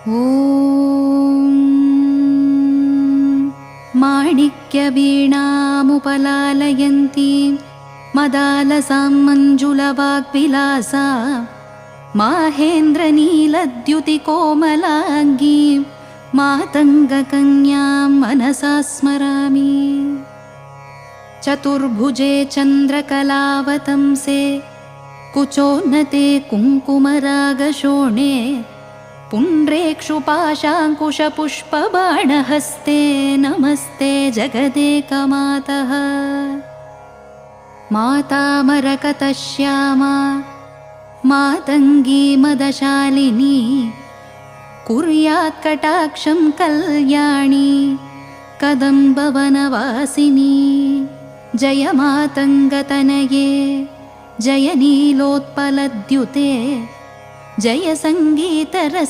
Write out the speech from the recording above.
ॐ माणिक्यवीणामुपलालयन्तीं मदालसां मञ्जुलवाग्विलासा माहेन्द्रनीलद्युतिकोमलाङ्गीं मातङ्गकन्यां मनसा स्मरामि। चतुर्भुजे चन्द्रकलावतंसे कुचोन्नते कुङ्कुमरागशोणे पुण्ड्रेक्षुपाशाङ्कुशपुष्पबाणहस्ते नमस्ते जगदेकमातः। मातामरकतश्यामा मातङ्गी मदशालिनी कुर्यात् कटाक्षं कल्याणी कदम्बवनवासिनी। जय मातङ्गतनये जय नीलोत्पलद्युते जय सङ्गीतरस